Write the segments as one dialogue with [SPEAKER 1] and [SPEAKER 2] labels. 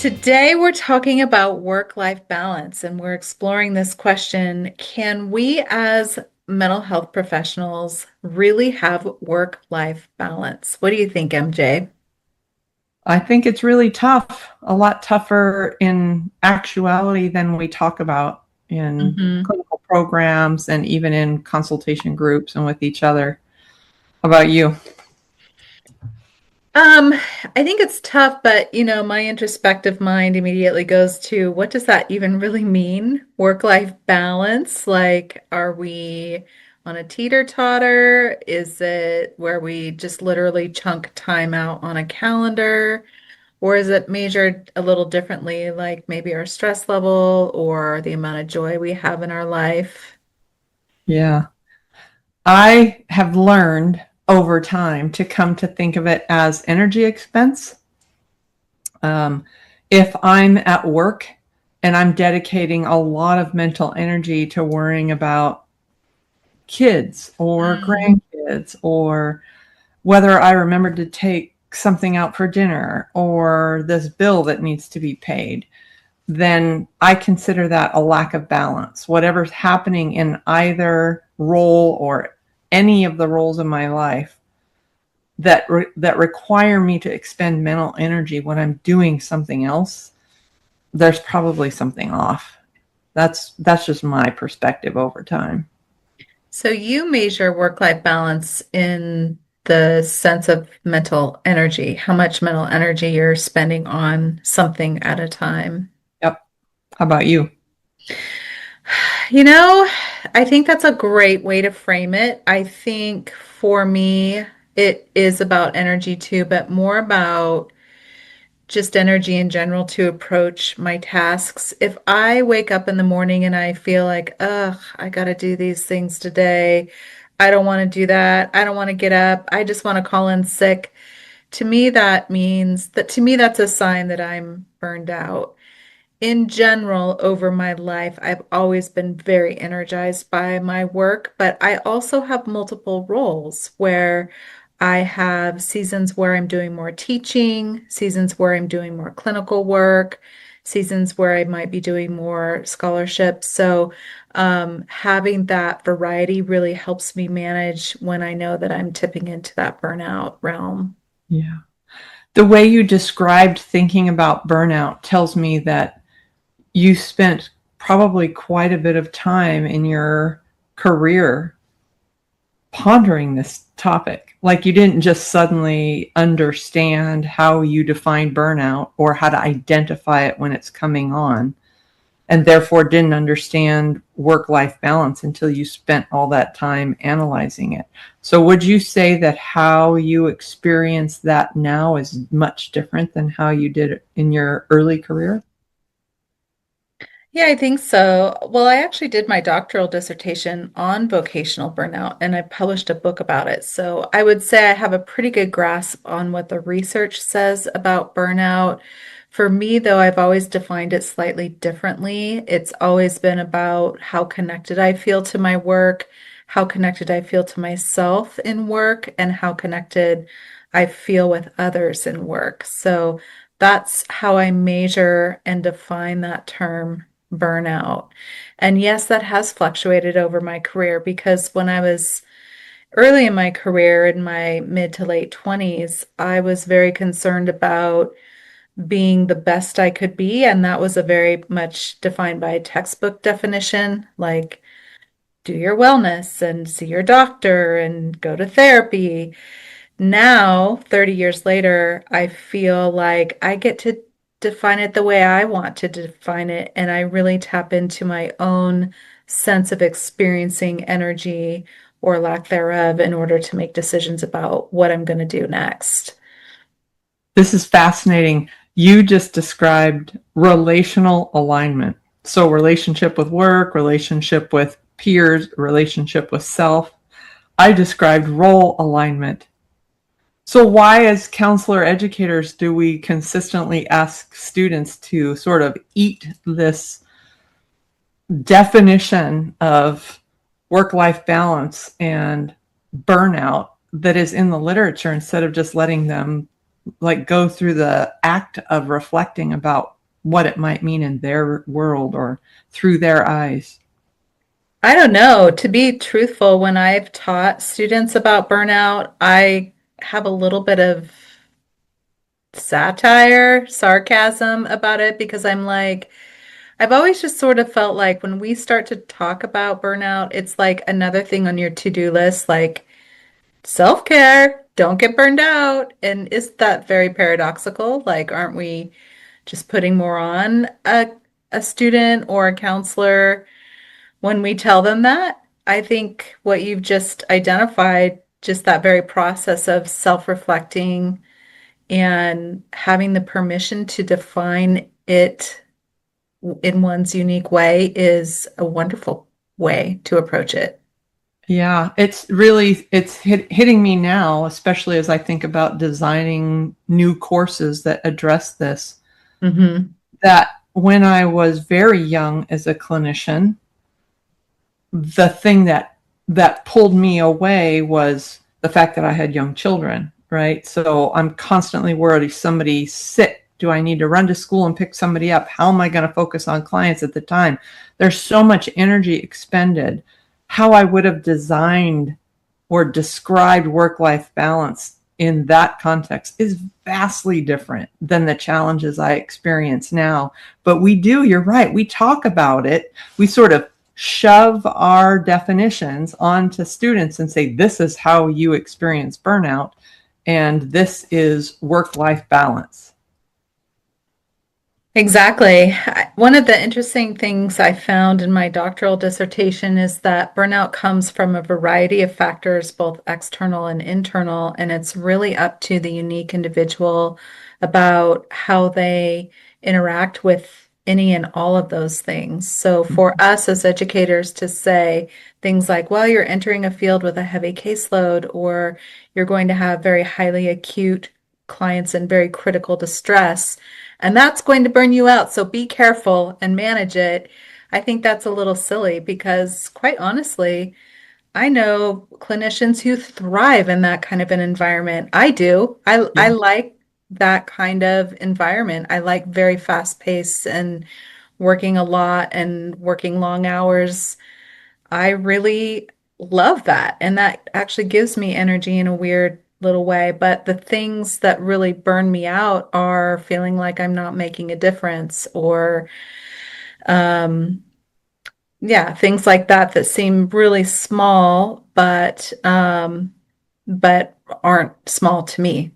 [SPEAKER 1] Today, we're talking about work-life balance, and we're exploring this question: can we, as mental health professionals, really have work-life balance? What do you think, MJ?
[SPEAKER 2] I think it's really tough, a lot tougher in actuality than we talk about in
[SPEAKER 1] hmm
[SPEAKER 2] clinical programs and even in consultation groups and with each other. How about you?
[SPEAKER 1] Um, I think it's tough, but my introspective mind immediately goes to what does that even really mean? Work-life balance? Like, are we on a teeter-totter? Is it where we just literally chunk time out on a calendar? Or is it measured a little differently, like maybe our stress level or the amount of joy we have in our life?
[SPEAKER 2] Yeah. I have learned over time to come to think of it as energy expense. Um, if I'm at work and I'm dedicating a lot of mental energy to worrying about kids or
[SPEAKER 1] Mm.
[SPEAKER 2] grandkids or whether I remembered to take something out for dinner or this bill that needs to be paid, then I consider that a lack of balance. Whatever's happening in either role or any of the roles in my life that require me to expend mental energy when I'm doing something else, there's probably something off. That's just my perspective over time.
[SPEAKER 1] So you measure work-life balance in the sense of mental energy, how much mental energy you're spending on something at a time.
[SPEAKER 2] Yep. How about you?
[SPEAKER 1] You know, I think that's a great way to frame it. I think for me, it is about energy too, but more about just energy in general to approach my tasks. If I wake up in the morning and I feel like, ugh, I got to do these things today, I don't want to do that. I don't want to get up. I just want to call in sick. To me, that's a sign that I'm burned out. In general, over my life, I've always been very energized by my work, but I also have multiple roles where I have seasons where I'm doing more teaching, seasons where I'm doing more clinical work, seasons where I might be doing more scholarship. So, having that variety really helps me manage when I know that I'm tipping into that burnout realm.
[SPEAKER 2] Yeah. The way you described thinking about burnout tells me that you spent probably quite a bit of time in your career pondering this topic. Like you didn't just suddenly understand how you define burnout or how to identify it when it's coming on, and therefore didn't understand work life balance until you spent all that time analyzing it. So, would you say that how you experience that now is much different than how you did it in your early career?
[SPEAKER 1] Yeah, I think so. Well, I actually did my doctoral dissertation on vocational burnout, and I published a book about it. So I would say I have a pretty good grasp on what the research says about burnout. For me, though, I've always defined it slightly differently. It's always been about how connected I feel to my work, how connected I feel to myself in work, and how connected I feel with others in work. So that's how I measure and define that term burnout. And yes, that has fluctuated over my career because when I was early in my career, in my mid to late 20s, I was very concerned about being the best I could be. And that was a very much defined by a textbook definition, like do your wellness and see your doctor and go to therapy. Now, 30 years later, I feel like I get to define it the way I want to define it, and I really tap into my own sense of experiencing energy or lack thereof in order to make decisions about what I'm going to do next.
[SPEAKER 2] This is fascinating. You just described relational alignment. So, relationship with work, relationship with peers, relationship with self. I described role alignment. So, why, as counselor educators, do we consistently ask students to sort of eat this definition of work life balance and burnout that is in the literature instead of just letting them like go through the act of reflecting about what it might mean in their world or through their eyes.
[SPEAKER 1] I don't know. To be truthful, when I've taught students about burnout, I have a little bit of satire, sarcasm about it because I'm like, I've always just sort of felt like when we start to talk about burnout, it's like another thing on your to-do list, like self-care, don't get burned out. And is that very paradoxical? Like, aren't we just putting more on a student or a counselor when we tell them that? I think what you've just identified, just that very process of self-reflecting and having the permission to define it in one's unique way is a wonderful way to approach it.
[SPEAKER 2] Yeah, it's really hitting me now, especially as I think about designing new courses that address this.
[SPEAKER 1] Hmm.
[SPEAKER 2] That when I was very young as a clinician, the thing that pulled me away was the fact that I had young children, right? So I'm constantly worried if somebody's sick, do I need to run to school and pick somebody up? How am I going to focus on clients at the time? There's so much energy expended. How I would have designed or described work-life balance in that context is vastly different than the challenges I experience now. But we do, you're right, we talk about it. We sort of shove our definitions onto students and say, this is how you experience burnout, and this is work-life balance.
[SPEAKER 1] Exactly. One of the interesting things I found in my doctoral dissertation is that burnout comes from a variety of factors, both external and internal, and it's really up to the unique individual about how they interact with any and all of those things. So for us as educators to say things like, well, you're entering a field with a heavy caseload, or you're going to have very highly acute clients in very critical distress and that's going to burn you out. So be careful and manage it. I think that's a little silly because, quite honestly, I know clinicians who thrive in that kind of an environment. I do. I
[SPEAKER 2] Yeah.
[SPEAKER 1] like that kind of environment. I like very fast paced and working a lot and working long hours. I really love that. And that actually gives me energy in a weird little way. But the things that really burn me out are feeling like I'm not making a difference or, um, yeah, things like that that seem really small, but aren't small to me.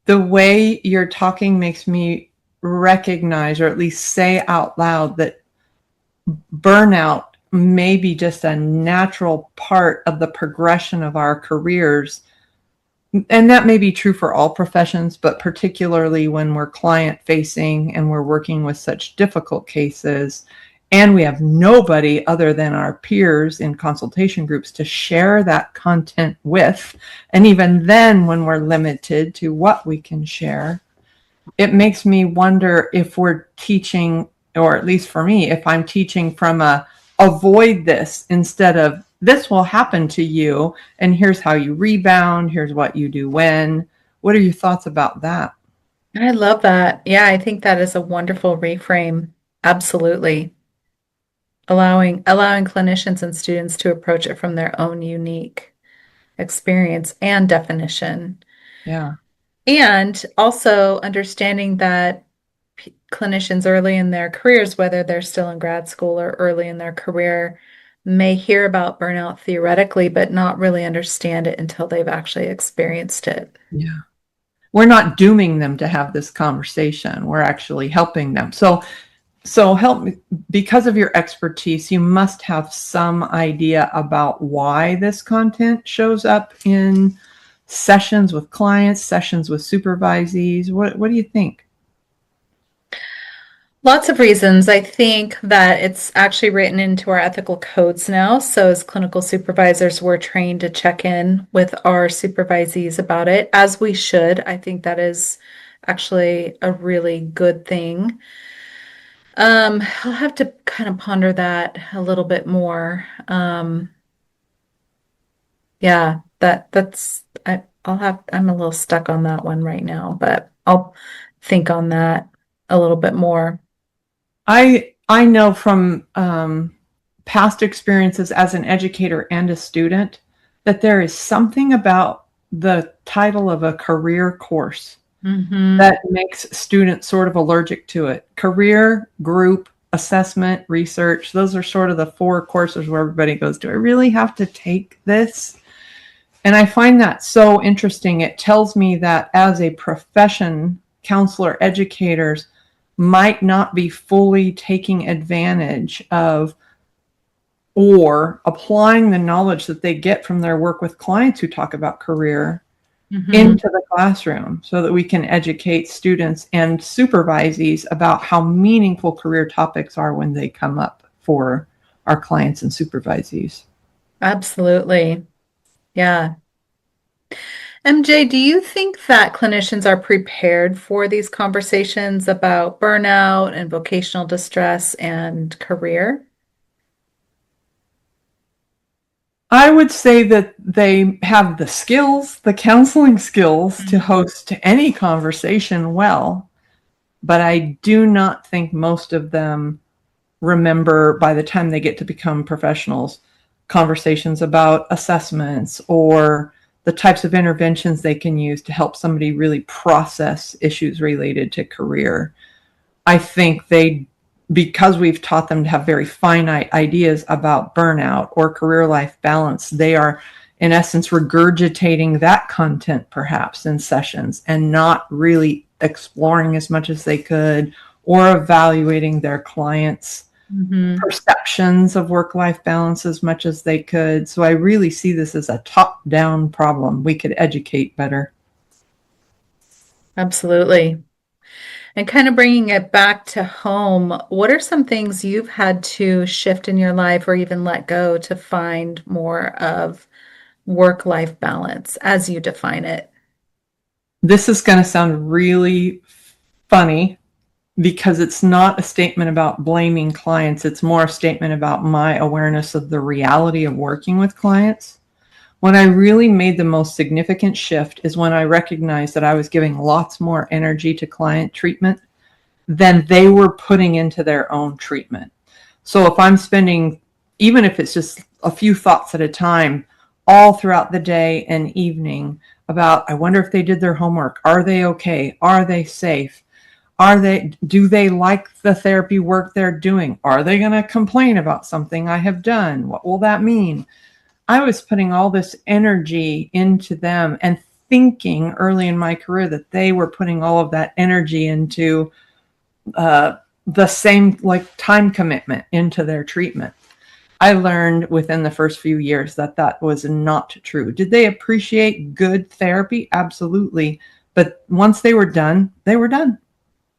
[SPEAKER 2] The way you're talking makes me recognize, or at least say out loud, that burnout may be just a natural part of the progression of our careers. And that may be true for all professions, but particularly when we're client facing and we're working with such difficult cases, and we have nobody other than our peers in consultation groups to share that content with. And even then, when we're limited to what we can share, it makes me wonder if we're teaching, or at least for me, if I'm teaching from a avoid this instead of this will happen to you and here's how you rebound, here's what you do when. What are your thoughts about that?
[SPEAKER 1] I love that. Yeah, I think that is a wonderful reframe. Absolutely. Allowing clinicians and students to approach it from their own unique experience and definition.
[SPEAKER 2] Yeah.
[SPEAKER 1] And also understanding that clinicians early in their careers, whether they're still in grad school or early in their career, may hear about burnout theoretically, but not really understand it until they've actually experienced it.
[SPEAKER 2] Yeah. We're not dooming them to have this conversation. We're actually helping them. So help me, because of your expertise, you must have some idea about why this content shows up in sessions with clients, sessions with supervisees. What do you think?
[SPEAKER 1] Lots of reasons. I think that it's actually written into our ethical codes now. So, as clinical supervisors, we're trained to check in with our supervisees about it, as we should. I think that is actually a really good thing. I'll have to kind of ponder that a little bit more. Yeah, I'm a little stuck on that one right now, but I'll think on that a little bit more.
[SPEAKER 2] I know from past experiences as an educator and a student that there is something about the title of a career course
[SPEAKER 1] Hmm.
[SPEAKER 2] that makes students sort of allergic to it. Career, group, assessment, research, those are sort of the four courses where everybody goes, do I really have to take this? And I find that so interesting. It tells me that as a profession, counselor educators might not be fully taking advantage of or applying the knowledge that they get from their work with clients who talk about career
[SPEAKER 1] Hmm.
[SPEAKER 2] into the classroom so that we can educate students and supervisees about how meaningful career topics are when they come up for our clients and supervisees.
[SPEAKER 1] Absolutely. Yeah. MJ, do you think that clinicians are prepared for these conversations about burnout and vocational distress and career?
[SPEAKER 2] I would say that they have the skills, the counseling skills to host any conversation well, but I do not think most of them remember by the time they get to become professionals conversations about assessments or the types of interventions they can use to help somebody really process issues related to career. I think they, because we've taught them to have very finite ideas about burnout or career life balance, they are in essence regurgitating that content perhaps in sessions and not really exploring as much as they could or evaluating their clients'
[SPEAKER 1] Hmm.
[SPEAKER 2] perceptions of work life balance as much as they could. So I really see this as a top down problem. We could educate better.
[SPEAKER 1] Absolutely. And kind of bringing it back to home, what are some things you've had to shift in your life or even let go to find more of work-life balance as you define it?
[SPEAKER 2] This is going to sound really funny because it's not a statement about blaming clients. It's more a statement about my awareness of the reality of working with clients. When I really made the most significant shift is when I recognized that I was giving lots more energy to client treatment than they were putting into their own treatment. So if I'm spending, even if it's just a few thoughts at a time, all throughout the day and evening about, I wonder if they did their homework. Are they okay? Are they safe? Do they like the therapy work they're doing? Are they going to complain about something I have done? What will that mean? I was putting all this energy into them and thinking early in my career that they were putting all of that energy into uh, the same like time commitment into their treatment. I learned within the first few years that that was not true. Did they appreciate good therapy? Absolutely. But once they were done, they were done.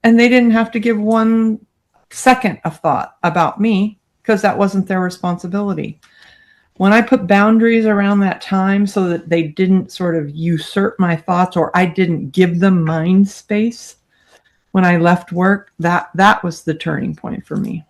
[SPEAKER 2] And they didn't have to give 1 second of thought about me because that wasn't their responsibility. When I put boundaries around that time so that they didn't sort of usurp my thoughts or I didn't give them mind space when I left work, that was the turning point for me.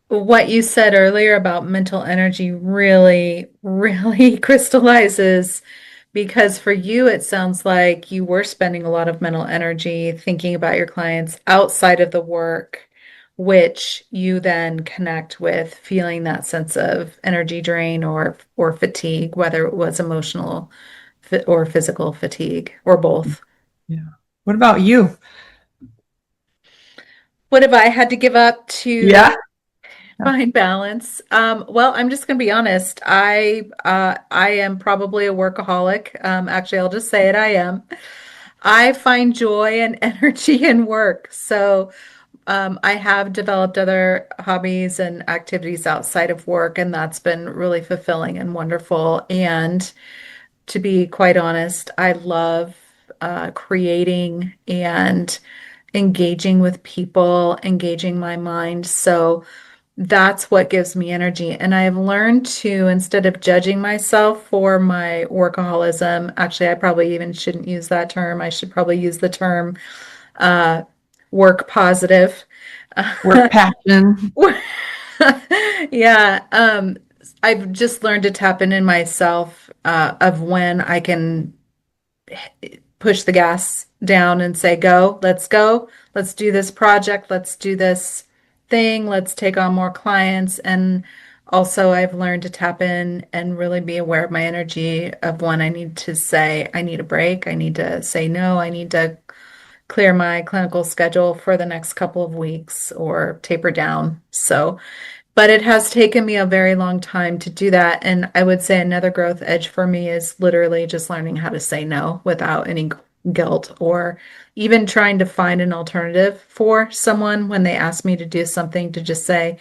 [SPEAKER 1] What you said earlier about mental energy really, really crystallizes because for you, it sounds like you were spending a lot of mental energy thinking about your clients outside of the work, which you then connect with feeling that sense of energy drain or fatigue, whether it was emotional or physical fatigue or both.
[SPEAKER 2] Yeah. What about you?
[SPEAKER 1] What have I had to give up
[SPEAKER 2] Yeah.
[SPEAKER 1] to find balance? Well, I'm just gonna be honest. I am probably a workaholic. Actually, I'll just say it, I am. I find joy and energy in work. So I have developed other hobbies and activities outside of work, and that's been really fulfilling and wonderful. And to be quite honest, I love creating and engaging with people, engaging my mind. So that's what gives me energy. And I've learned to, instead of judging myself for my workaholism, actually, I probably even shouldn't use that term. I should probably use the term uh, work positive.
[SPEAKER 2] Work passion.
[SPEAKER 1] Yeah. I've just learned to tap in myself of when I can push the gas down and say, go, let's do this project, let's do this thing, let's take on more clients. And also, I've learned to tap in and really be aware of my energy of when I need to say, I need a break, I need to say no, I need to clear my clinical schedule for the next couple of weeks or taper down. So, but it has taken me a very long time to do that. And I would say another growth edge for me is literally just learning how to say no without any guilt or even trying to find an alternative for someone when they ask me to do something to just say,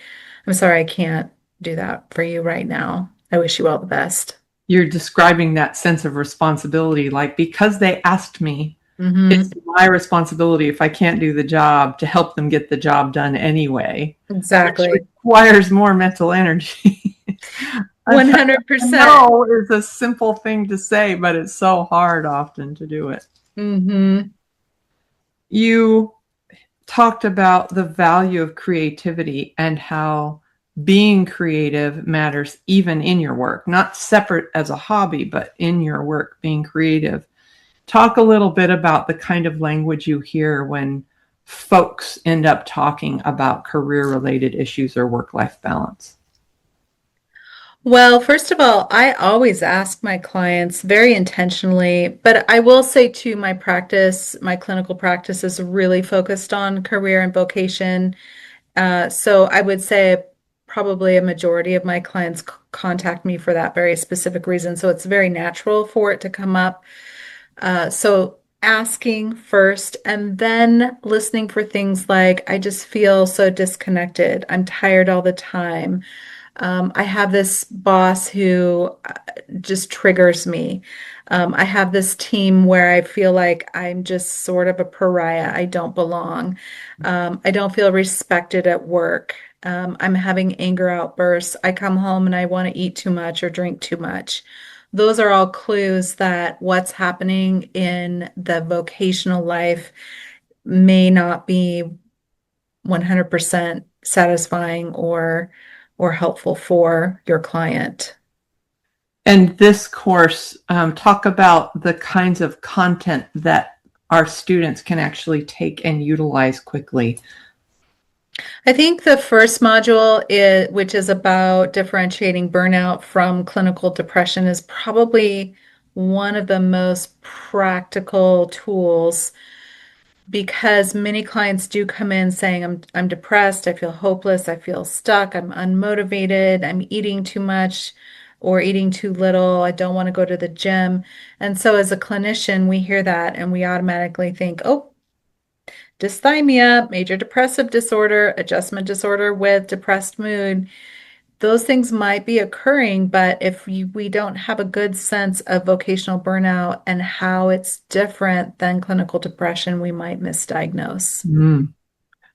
[SPEAKER 1] I'm sorry, I can't do that for you right now. I wish you all the best.
[SPEAKER 2] You're describing that sense of responsibility, like because they asked me, it's
[SPEAKER 1] Hmm.
[SPEAKER 2] my responsibility if I can't do the job to help them get the job done anyway, which
[SPEAKER 1] Exactly.
[SPEAKER 2] requires more mental energy. I
[SPEAKER 1] 100%.
[SPEAKER 2] know it's a simple thing to say, but it's so hard often to do it.
[SPEAKER 1] Hmm.
[SPEAKER 2] You talked about the value of creativity and how being creative matters even in your work, not separate as a hobby, but in your work, being creative. Talk a little bit about the kind of language you hear when folks end up talking about career related issues or work life balance.
[SPEAKER 1] Well, first of all, I always ask my clients very intentionally, but I will say too, my practice, my clinical practice is really focused on career and vocation. So I would say probably a majority of my clients contact me for that very specific reason. So it's very natural for it to come up. So asking first and then listening for things like, I just feel so disconnected. I'm tired all the time. I have this boss who just triggers me. I have this team where I feel like I'm just sort of a pariah. I don't belong. I don't feel respected at work. I'm having anger outbursts. I come home and I want to eat too much or drink too much. Those are all clues that what's happening in the vocational life may not be 100% satisfying or helpful for your client.
[SPEAKER 2] And this course, talk about the kinds of content that our students can actually take and utilize quickly.
[SPEAKER 1] I think the first module is, which is about differentiating burnout from clinical depression, is probably one of the most practical tools because many clients do come in saying, I'm depressed, I feel hopeless, I feel stuck, I'm unmotivated, I'm eating too much or eating too little, I don't want to go to the gym. And so as a clinician, we hear that and we automatically think, oh, dysthymia, major depressive disorder, adjustment disorder with depressed mood. Those things might be occurring, but if we don't have a good sense of vocational burnout and how it's different than clinical depression, we might misdiagnose.
[SPEAKER 2] Mm.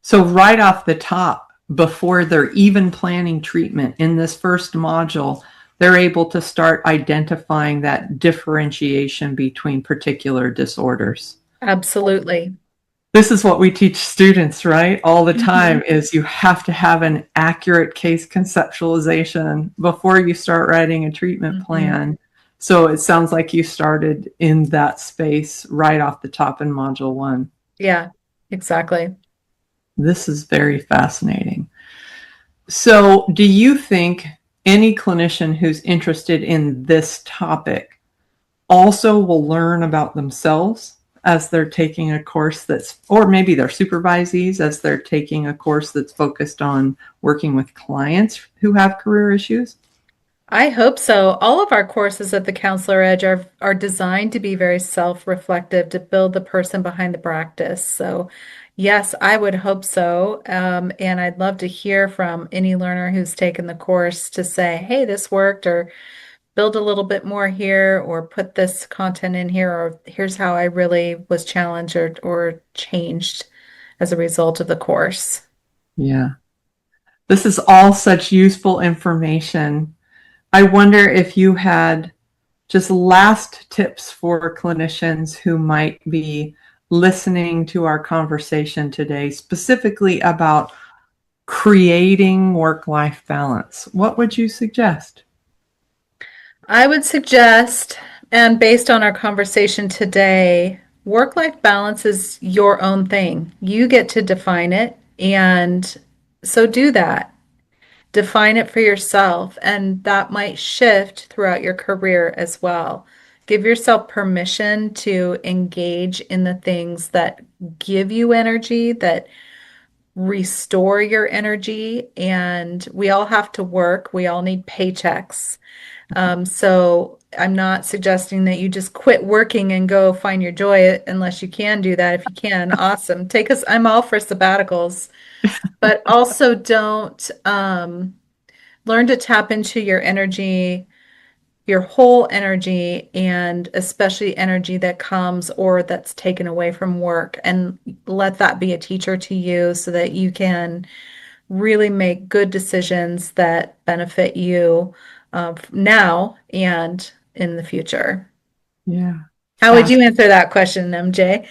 [SPEAKER 2] So, right off the top, before they're even planning treatment in this first module, they're able to start identifying that differentiation between particular disorders.
[SPEAKER 1] Absolutely.
[SPEAKER 2] This is what we teach students, right? All the time
[SPEAKER 1] Mhm.
[SPEAKER 2] is you have to have an accurate case conceptualization before you start writing a treatment
[SPEAKER 1] Mhm.
[SPEAKER 2] plan. So it sounds like you started in that space right off the top in module 1.
[SPEAKER 1] Yeah, exactly.
[SPEAKER 2] This is very fascinating. So, do you think any clinician who's interested in this topic also will learn about themselves as they're taking a course that's, or maybe their supervisees as they're taking a course that's focused on working with clients who have career issues?
[SPEAKER 1] I hope so. All of our courses at the Counselor Edge are designed to be very self-reflective to build the person behind the practice. So, yes, I would hope so. And I'd love to hear from any learner who's taken the course to say, hey, this worked, or build a little bit more here, or put this content in here, or here's how I really was challenged or changed as a result of the course.
[SPEAKER 2] Yeah. This is all such useful information. I wonder if you had just last tips for clinicians who might be listening to our conversation today, specifically about creating work-life balance, what would you suggest?
[SPEAKER 1] I would suggest, and based on our conversation today, work-life balance is your own thing. You get to define it, and so do that. Define it for yourself, and that might shift throughout your career as well. Give yourself permission to engage in the things that give you energy, that restore your energy, and we all have to work. We all need paychecks. So I'm not suggesting that you just quit working and go find your joy unless you can do that. If you can, awesome. Take us, I'm all for sabbaticals, but also don't learn to tap into your energy, your whole energy, and especially energy that comes or that's taken away from work, and let that be a teacher to you so that you can really make good decisions that benefit you now and in the future.
[SPEAKER 2] Yeah.
[SPEAKER 1] How would you answer that question, MJ?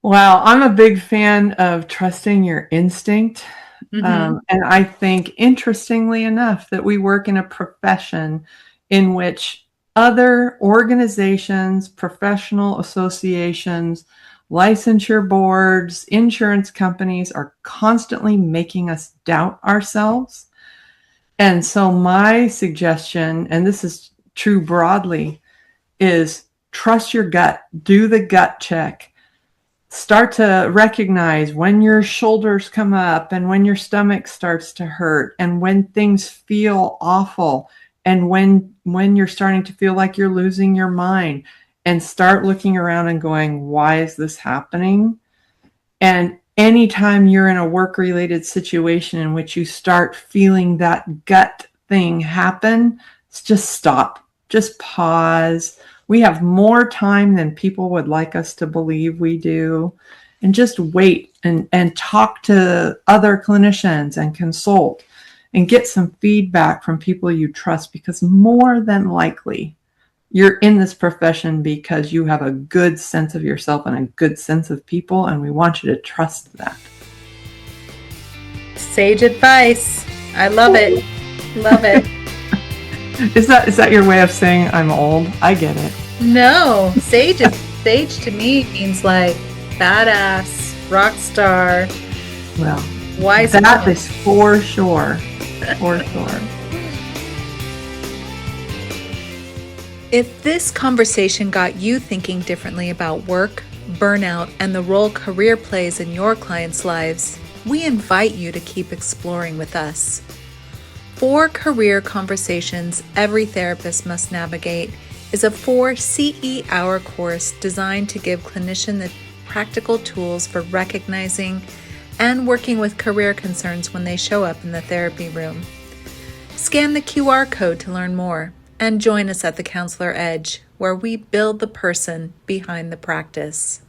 [SPEAKER 2] Well, I'm a big fan of trusting your instinct.
[SPEAKER 1] Mm-hmm.
[SPEAKER 2] And I think, interestingly enough, that we work in a profession in which other organizations, professional associations, licensure boards, insurance companies are constantly making us doubt ourselves. And so, my suggestion, and this is true broadly, is trust your gut, do the gut check. Start to recognize when your shoulders come up and when your stomach starts to hurt and when things feel awful and when you're starting to feel like you're losing your mind, and start looking around and going, why is this happening? And anytime you're in a work related situation in which you start feeling that gut thing happen, just stop, just pause. We have more time than people would like us to believe we do. And just wait and talk to other clinicians and consult and get some feedback from people you trust, because more than likely you're in this profession because you have a good sense of yourself and a good sense of people, and we want you to trust that.
[SPEAKER 1] Sage advice. I love it. Love it.
[SPEAKER 2] Is that your way of saying I'm old? I get it.
[SPEAKER 1] No, sage to me means like badass, rock star,
[SPEAKER 2] Well,
[SPEAKER 1] wise
[SPEAKER 2] that
[SPEAKER 1] woman.
[SPEAKER 2] is for sure. For sure.
[SPEAKER 1] If this conversation got you thinking differently about work, burnout, and the role career plays in your clients' lives, we invite you to keep exploring with us. 4 Career Conversations Every Therapist Must Navigate is a 4 CE hour course designed to give clinicians the practical tools for recognizing and working with career concerns when they show up in the therapy room. Scan the QR code to learn more and join us at the Counselor Edge, where we build the person behind the practice.